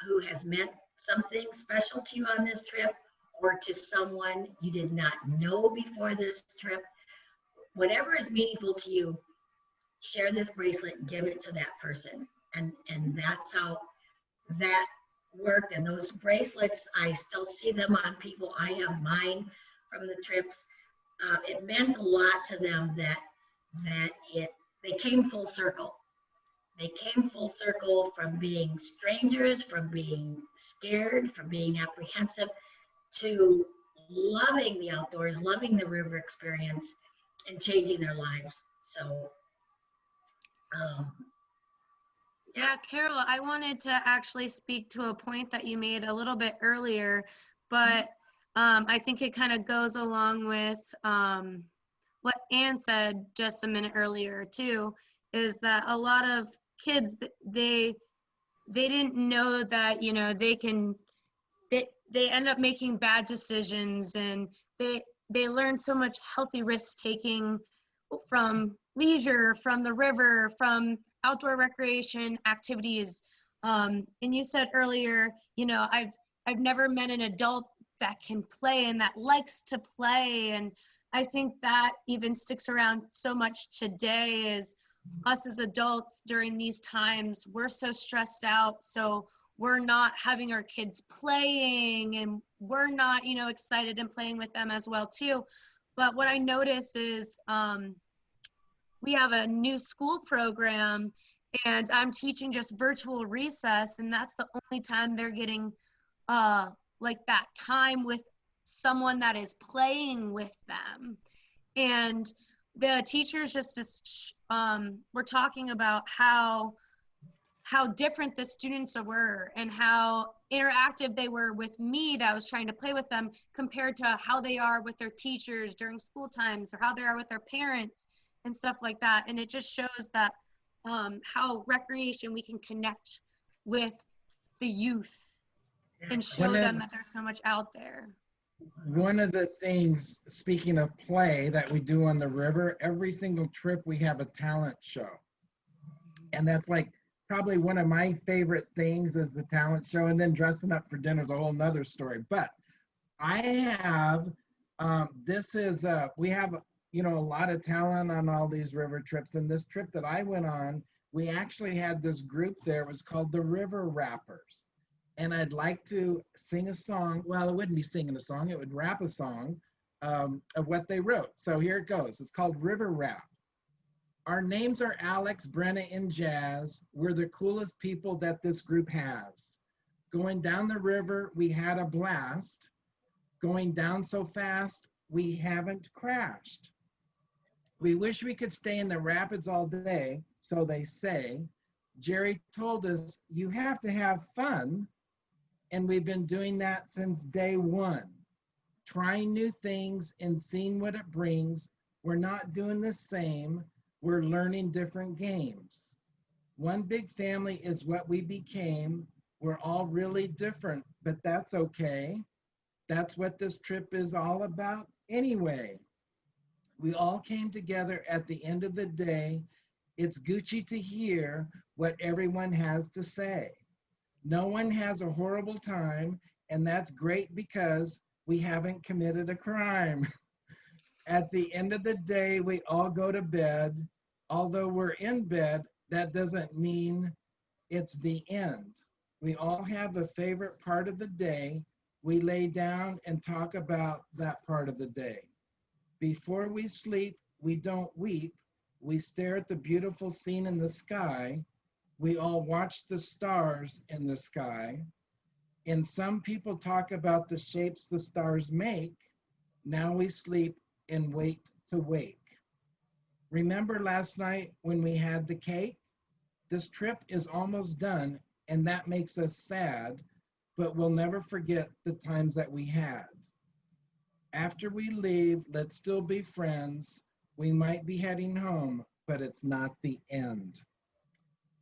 who has meant something special to you on this trip, or to someone you did not know before this trip. Whatever is meaningful to you, share this bracelet and give it to that person. And that's how that worked. And those bracelets, I still see them on people. I have mine from the trips. It meant a lot to them that they came full circle. They came full circle from being strangers, from being scared, from being apprehensive, to loving the outdoors, loving the river experience, and changing their lives. So, yeah, Carol, I wanted to actually speak to a point that you made a little bit earlier, but I think it kind of goes along with what Anne said just a minute earlier too, is that a lot of kids, they didn't know that, you know, they end up making bad decisions, and they learn so much healthy risk taking from leisure, from the river, from outdoor recreation activities. And you said earlier, you know, I've never met an adult that can play and that likes to play. And I think that even sticks around so much today, is us as adults during these times, we're so stressed out. So we're not having our kids playing, and we're not, you know, excited and playing with them as well too. But what I notice is we have a new school program, and I'm teaching just virtual recess, and that's the only time they're getting like that time with someone that is playing with them. And the teachers just were talking about how different the students were, and how interactive they were with me that was trying to play with them, compared to how they are with their teachers during school times, or how they are with their parents and stuff like that. And it just shows that how recreation, we can connect with the youth and show them that there's so much out there. One of the things, speaking of play, that we do on the river, every single trip we have a talent show. And that's like probably one of my favorite things, is the talent show. And then dressing up for dinner is a whole nother story. But I have, we have you know, a lot of talent on all these river trips. And this trip that I went on, we actually had this group there. It was called the River Rappers. And I'd like to sing a song. Well, it wouldn't be singing a song, it would rap a song of what they wrote. So here it goes. It's called River Rap. Our names are Alex, Brenna, and Jazz. We're the coolest people that this group has. Going down the river, we had a blast. Going down so fast, we haven't crashed. We wish we could stay in the rapids all day, so they say. Jerry told us, you have to have fun. And we've been doing that since day one. Trying new things and seeing what it brings. We're not doing the same. We're learning different games. One big family is what we became. We're all really different, but that's okay. That's what this trip is all about anyway. We all came together at the end of the day. It's Gucci to hear what everyone has to say. No one has a horrible time, and that's great because we haven't committed a crime. At the end of the day, we all go to bed. Although we're in bed, that doesn't mean it's the end. We all have a favorite part of the day. We lay down and talk about that part of the day. Before we sleep, we don't weep. We stare at the beautiful scene in the sky. We all watch the stars in the sky. And some people talk about the shapes the stars make. Now we sleep and wait to wake. Remember last night when we had the cake? This trip is almost done, and that makes us sad, but we'll never forget the times that we had. After we leave, let's still be friends. We might be heading home, but it's not the end.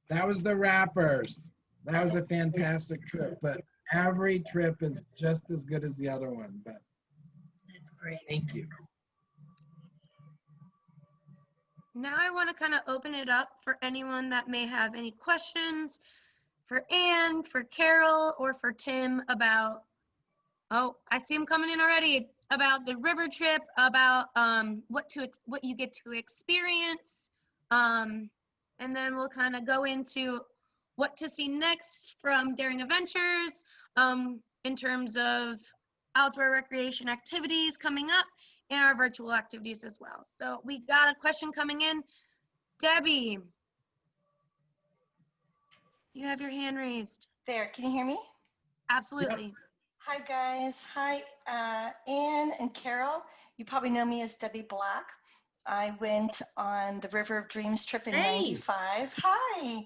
That was the Rappers. That was a fantastic trip, but every trip is just as good as the other one. But That's great. thank you. Now I want to kind of open it up for anyone that may have any questions for Anne, for Carol, or for Tim about, oh, I see him coming in already, about the river trip, about what you get to experience. And then we'll kind of go into what to see next from Daring Adventures in terms of outdoor recreation activities coming up and our virtual activities as well. So we got a question coming in. Debbie, you have your hand raised. There, can you hear me? Absolutely. Yep. Hi guys, hi Anne and Carol. You probably know me as Debbie Black. I went on the River of Dreams trip in '95. Hi,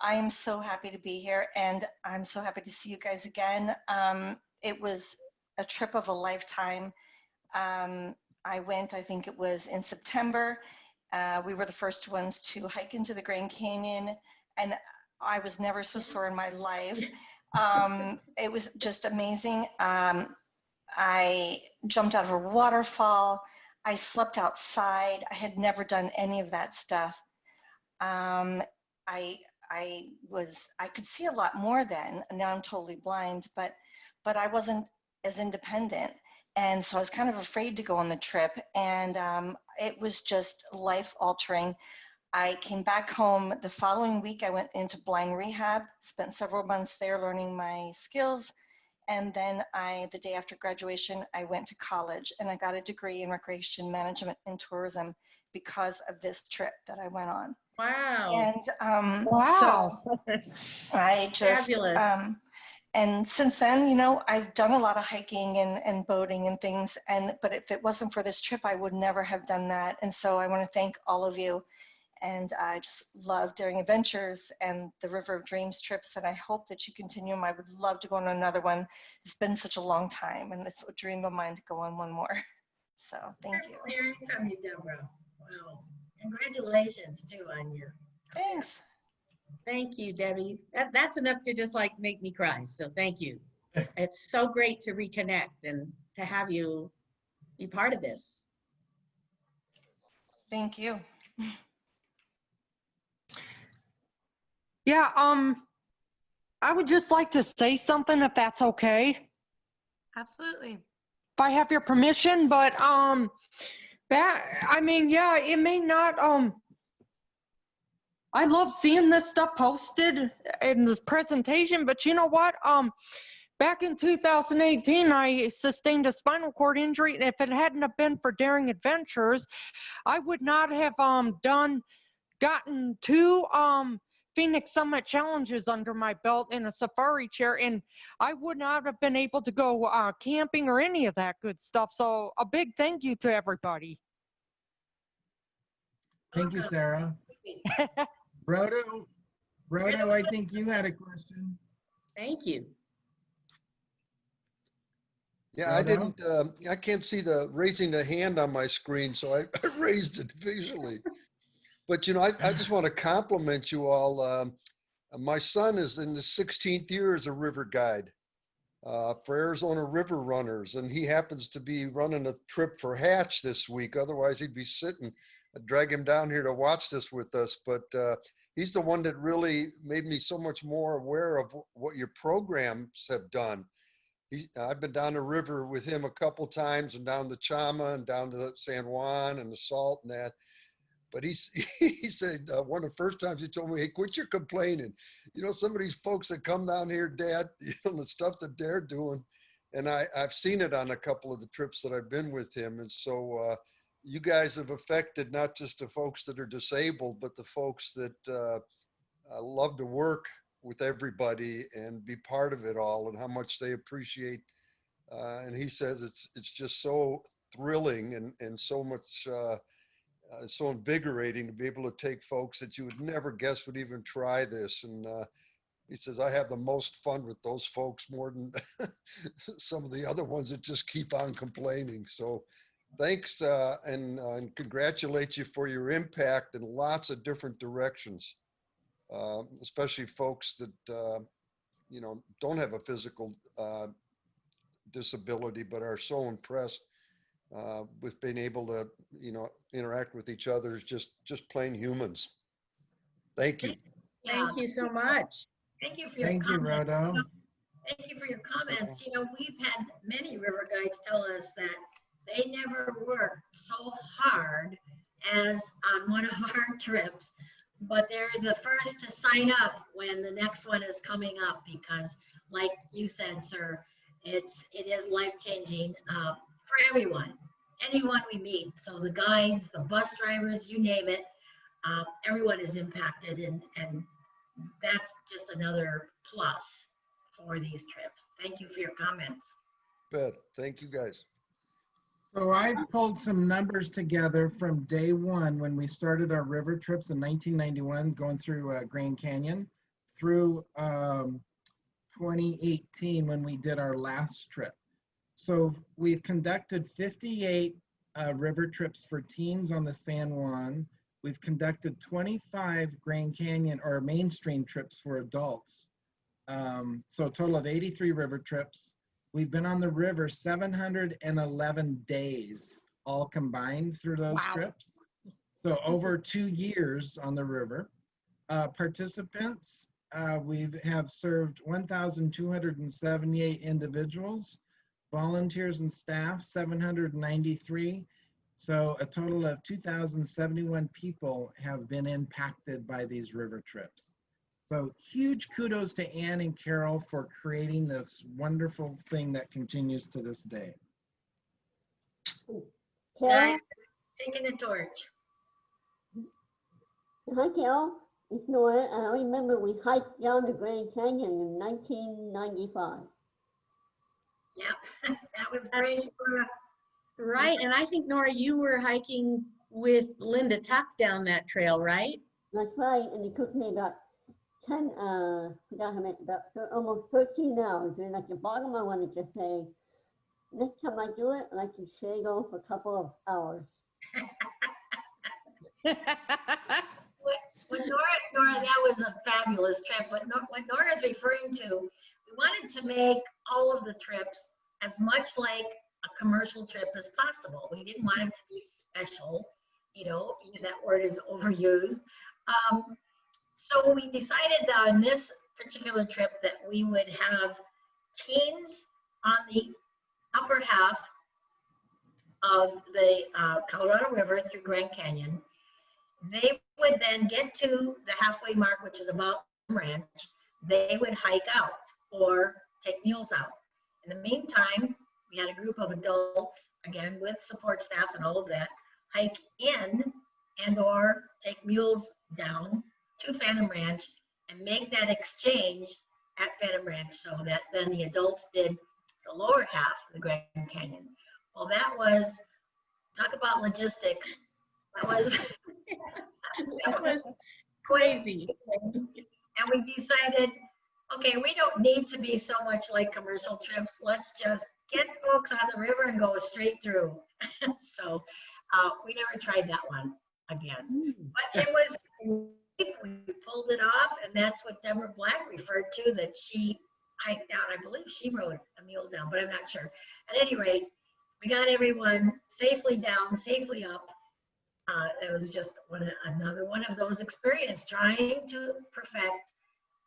I am so happy to be here and I'm so happy to see you guys again. It was a trip of a lifetime. I went, I think it was in September. We were the first ones to hike into the Grand Canyon and I was never so sore in my life. It was just amazing. I jumped out of a waterfall. I slept outside. I had never done any of that stuff. I could see a lot more then. Now I'm totally blind, but I wasn't as independent. And so I was kind of afraid to go on the trip. And it was just life altering. I came back home the following week. I went into blind rehab, spent several months there learning my skills. And then the day after graduation, I went to college and I got a degree in recreation management and tourism because of this trip that I went on. Wow. And Wow. so I just, Fabulous. and since then, you know, I've done a lot of hiking and boating and things. But if it wasn't for this trip, I would never have done that. And so I want to thank all of you. And I just love Daring Adventures and the River of Dreams trips. And I hope that you continue them. I would love to go on another one. It's been such a long time and it's a dream of mine to go on one more. So thank you. Hearing from you, Deborah. Wow. Congratulations too on your. Thanks. Thank you, Debbie. That's enough to just like make me cry. So thank you. It's so great to reconnect and to have you be part of this. Thank you. Yeah, I would just like to say something if that's okay. Absolutely. If I have your permission, but I mean, yeah, it may not, I love seeing this stuff posted in this presentation, but you know what? Back in 2018, I sustained a spinal cord injury, and if it hadn't have been for Daring Adventures, I would not have gotten two Phoenix Summit challenges under my belt in a safari chair, and I would not have been able to go camping or any of that good stuff. So a big thank you to everybody. Thank you, Sarah. Rhoda, I think you had a question. Thank you. Yeah, I didn't, I can't see the raising the hand on my screen, so I raised it visually. But, you know, I just want to compliment you all. My son is in the 16th year as a river guide for Arizona River Runners, and he happens to be running a trip for Hatch this week. Otherwise, he'd be sitting. I'd drag him down here to watch this with us. But he's the one that really made me so much more aware of what your programs have done. I've been down the river with him a couple times, and down the Chama and down to San Juan and the Salt and that. But he said one of the first times he told me, "Hey, quit your complaining. You know, some of these folks that come down here, Dad, you know, the stuff that they're doing." And I've seen it on a couple of the trips that I've been with him. And so you guys have affected not just the folks that are disabled, but the folks that love to work with everybody and be part of it all, and how much they appreciate. And he says it's just so thrilling and so much, so invigorating to be able to take folks that you would never guess would even try this. And he says, I have the most fun with those folks more than some of the other ones that just keep on complaining. So thanks and congratulate you for your impact in lots of different directions. Especially folks that, you know, don't have a physical disability, but are so impressed with being able to, you know, interact with each other as just plain humans. Thank you. Thank you so much. Thank you for your comments. Thank you, Rhoda. Thank you for your comments. You know, we've had many river guides tell us that they never worked so hard as on one of our trips, but they're the first to sign up when the next one is coming up, because like you said, sir, it is life-changing for everyone, anyone we meet. So the guides, the bus drivers, you name it, everyone is impacted, and that's just another plus for these trips. Thank you for your comments. Bet. Thank you, guys. So I pulled some numbers together from day one when we started our river trips in 1991, going through Grand Canyon, through 2018 when we did our last trip. So we've conducted 58 river trips for teens on the San Juan. We've conducted 25 Grand Canyon or mainstream trips for adults. So a total of 83 river trips. We've been on the river 711 days, all combined through those trips. So over 2 years on the river. Participants, we have served 1,278 individuals, volunteers and staff, 793. So a total of 2,071 people have been impacted by these river trips. So huge kudos to Ann and Carol for creating this wonderful thing that continues to this day. Carol? Taking the torch. Hi, Carol. It's Nora. I remember we hiked down the Grand Canyon in 1995. Yep, that was great. Right, and I think, Nora, you were hiking with Linda Tuck down that trail, right? That's right, and it took me about 10, forgot how many, about almost 13 hours. And at the bottom, I wanted to say, next time I do it, I'd like to stay going for a couple of hours. With Nora, that was a fabulous trip. But what Nora's referring to, we wanted to make all of the trips as much like a commercial trip as possible. We didn't want it to be special, you know, that word is overused. So we decided on this particular trip that we would have teens on the upper half of the Colorado River through Grand Canyon. They would then get to the halfway mark, which is about ranch. They would hike out or take mules out. In the meantime, we had a group of adults, again, with support staff and all of that, hike in and or take mules down to Phantom Ranch and make that exchange at Phantom Ranch so that then the adults did the lower half of the Grand Canyon. Well, that was, talk about logistics. That was, That was crazy. and we decided, okay, we don't need to be so much like commercial trips. Let's just get folks on the river and go straight through. So we never tried that one again. But it was, we pulled it off, and that's what Deborah Black referred to, that she hiked down. I believe she rode a mule down, but I'm not sure. At any rate, we got everyone safely down, safely up. It was just another one of those experiences, trying to perfect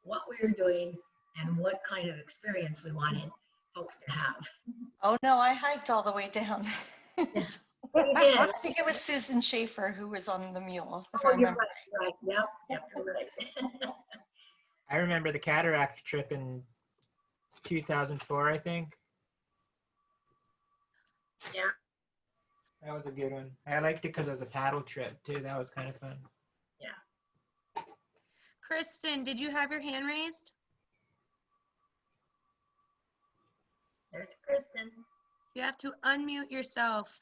what we were doing and what kind of experience we wanted folks to have. Oh no, I hiked all the way down. I think it was Susan Schaefer who was on the mule, if I remember. Right. Yep, you're right. I remember the cataract trip in 2004, I think. Yeah. That was a good one. I liked it because it was a paddle trip too. That was kind of fun. Yeah. Kristen, did you have your hand raised? There's Kristen. You have to unmute yourself.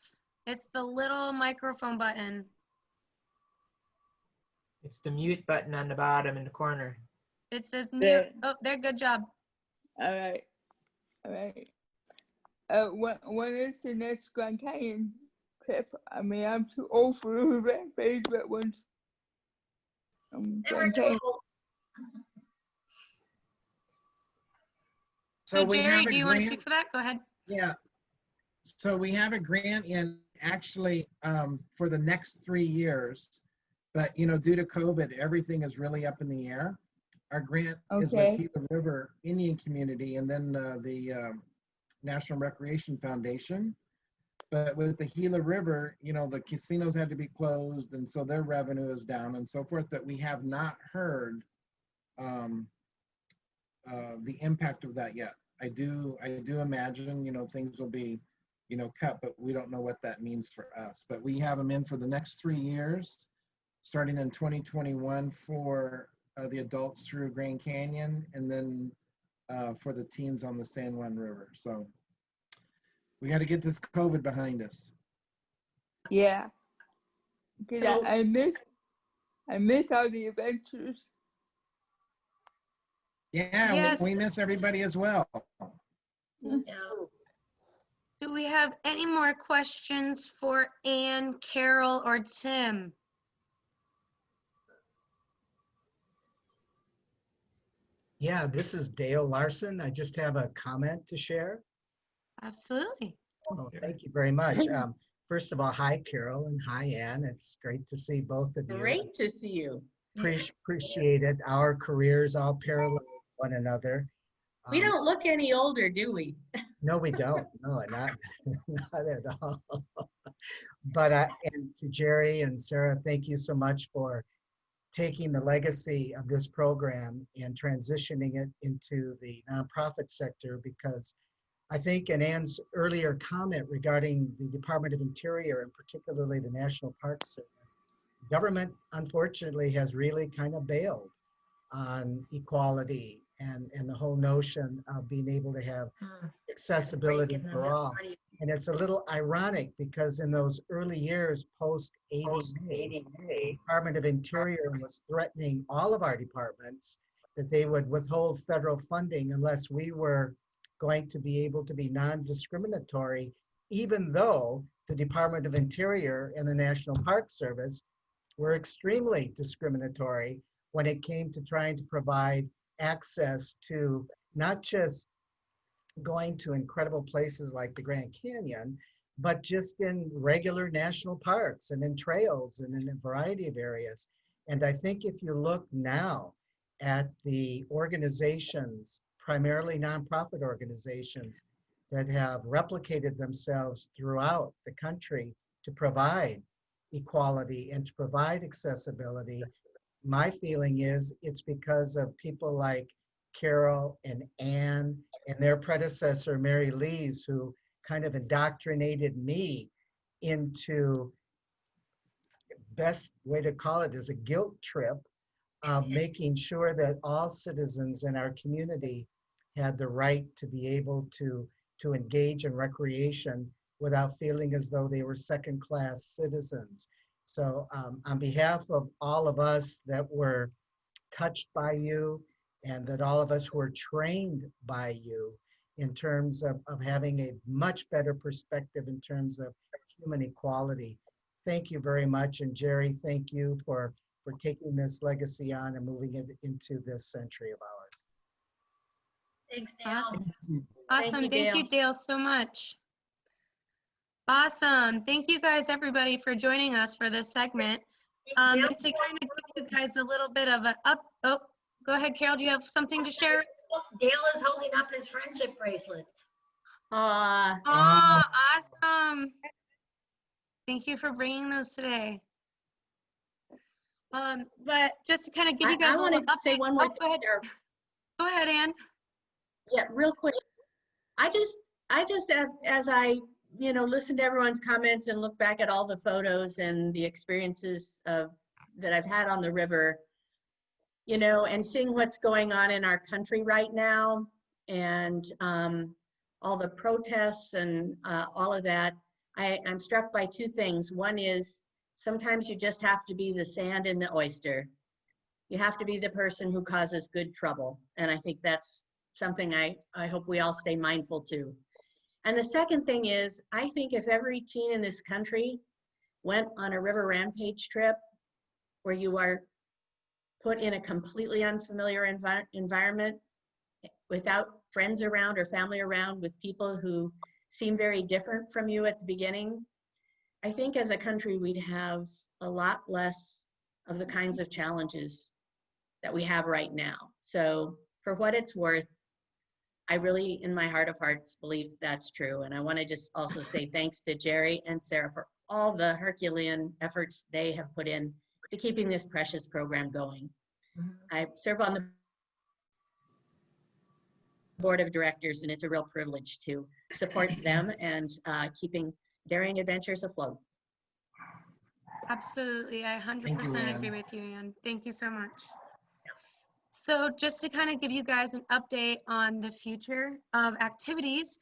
It's the little microphone button. It's the mute button on the bottom in the corner. It says mute. There. Oh, there, good job. All right. When is the next Grand Canyon trip? I mean, I'm too old for the rampage, but once Grand Canyon. So we Jerry, have a do you want to grant. speak for that? Go ahead. Yeah. So we have a grant in actually for the next 3 years, but due to COVID, everything is really up in the air. Our grant is with Gila River Indian Community and then the National Recreation Foundation. But with the Gila River, the casinos had to be closed, and so their revenue is down and so forth. But we have not heard the impact of that yet. I do imagine things will be cut, but we don't know what that means for us. But we have them in for the next 3 years, starting in 2021 for the adults through Grand Canyon, and then for the teens on the San Juan River. So we got to get this COVID behind us. Yeah, because I miss all the adventures. Yeah, Yes. we miss everybody as well. Yeah. Do we have any more questions for Ann, Carol, or Tim? Yeah, this is Dale Larson. I just have a comment to share. Absolutely. Oh, thank you very much. First of all, hi, Carol, and hi, Ann. It's great to see both of you. Great to see you. Appreciate it. Our careers all parallel one another. We don't look any older, do we? No, we don't. No, not at all. But and to Jerry and Sarah, thank you so much for taking the legacy of this program and transitioning it into the nonprofit sector, because I think in Ann's earlier comment regarding the Department of Interior and particularly the National Park Service, government unfortunately has really kind of bailed on equality and the whole notion of being able to have accessibility for all. And it's a little ironic because in those early years post-80, the Department of Interior was threatening all of our departments that they would withhold federal funding unless we were going to be able to be non-discriminatory, even though the Department of Interior and the National Park Service were extremely discriminatory when it came to trying to provide access to not just going to incredible places like the Grand Canyon, but just in regular national parks and in trails and in a variety of areas. And I think if you look now at the organizations, primarily nonprofit organizations, that have replicated themselves throughout the country to provide equality and to provide accessibility. My feeling is it's because of people like Carol and Ann and their predecessor, Mary Lees, who kind of indoctrinated me into, best way to call it is a guilt trip of making sure that all citizens in our community had the right to be able to engage in recreation without feeling as though they were second-class citizens. So on behalf of all of us that were touched by you, and that all of us who are trained by you in terms of having a much better perspective in terms of human equality. Thank you very much. And Jerry, thank you for taking this legacy on and moving it into this century of ours. Thanks, Dale. Awesome. Thank you, Dale, so much. Awesome. Thank you guys, everybody, for joining us for this segment. And to kind of give you guys a little bit of oh, go ahead, Carol. Do you have something to share? Dale is holding up his friendship bracelets. Awesome. Thank you for bringing those today. But just to kind of give you guys I want to say one more thing. Go ahead. Go ahead, Ann. Yeah, real quick. I just as I listen to everyone's comments and look back at all the photos and the experiences that I've had on the river, and seeing what's going on in our country right now, and all the protests and all of that, I'm struck by two things. One is sometimes you just have to be the sand in the oyster. You have to be the person who causes good trouble. And I think that's something I hope we all stay mindful to. And the second thing is, I think if every teen in this country went on a river rampage trip where you are put in a completely unfamiliar environment without friends around or family around, with people who seem very different from you at the beginning, I think as a country we'd have a lot less of the kinds of challenges that we have right now. So for what it's worth, I really, in my heart of hearts, believe that's true. And I want to just also say thanks to Jerry and Sarah for all the Herculean efforts they have put in to keeping this precious program going. I serve on the board of directors, and it's a real privilege to support them and keeping Daring Adventures afloat. Absolutely. I 100% agree with you, Ann. Thank you so much. So just to kind of give you guys an update on the future of activities,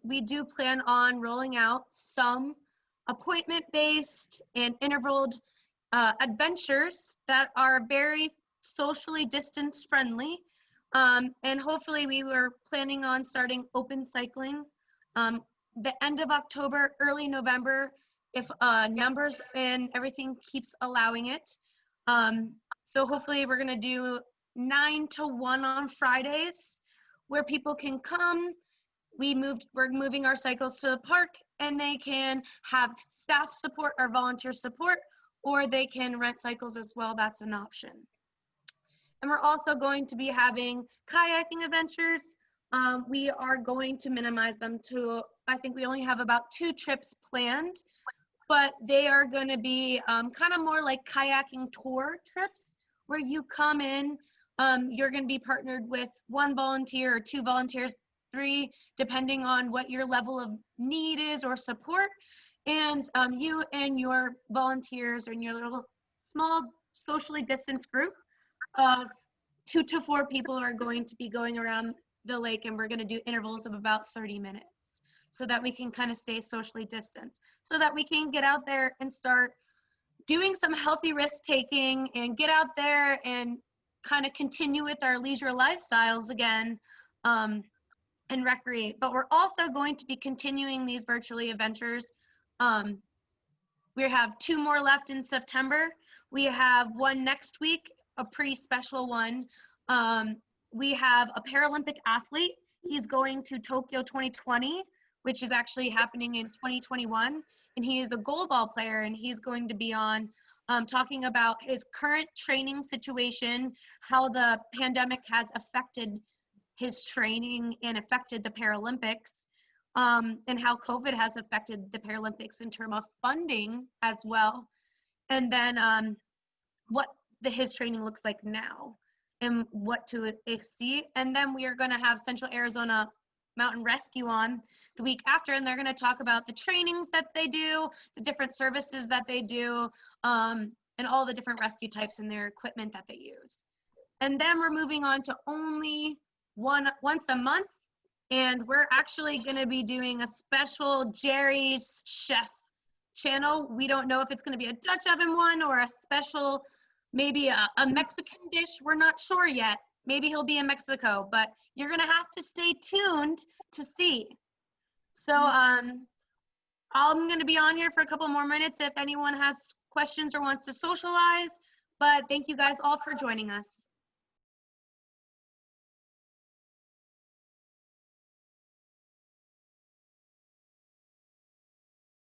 we do plan on rolling out some appointment-based and intervaled adventures that are very socially distance friendly. And hopefully we were planning on starting open cycling the end of October, early November, if numbers and everything keeps allowing it. So hopefully we're gonna do 9 to 1 on Fridays where people can come. We're moving our cycles to the park, and they can have staff support or volunteer support, or they can rent cycles as well. That's an option. And we're also going to be having kayaking adventures. We are going to minimize them to, I think we only have about 2 trips planned, but they are going to be kind of more like kayaking tour trips where you come in. You're going to be partnered with 1 volunteer or 2 volunteers, 3, depending on what your level of need is or support. And you and your volunteers and your little small socially distanced group of 2 to 4 people are going to be going around the lake, and we're going to do intervals of about 30 minutes so that we can kind of stay socially distanced, so that we can get out there and start doing some healthy risk taking and get out there and kind of continue with our leisure lifestyles again and recreate. But we're also going to be continuing these virtually adventures. We have 2 more left in September. We have one next week, a pretty special one. We have a Paralympic athlete. He's going to Tokyo 2020, which is actually happening in 2021. And he is a goalball player, and he's going to be on talking about his current training situation, how the pandemic has affected his training and affected the Paralympics. and how COVID has affected the Paralympics in terms of funding as well. And then what his training looks like now and what to see. And then we are going to have Central Arizona Mountain Rescue on the week after, and they're going to talk about the trainings that they do, the different services that they do, and all the different rescue types and their equipment that they use. And then we're moving on to only once a month, and we're actually going to be doing a special Jerry's Chef channel. We don't know if it's going to be a Dutch oven one or a special, maybe a Mexican dish. We're not sure yet. Maybe he'll be in Mexico, but you're going to have to stay tuned to see. So I'm going to be on here for a couple more minutes if anyone has questions or wants to socialize, but thank you guys all for joining us.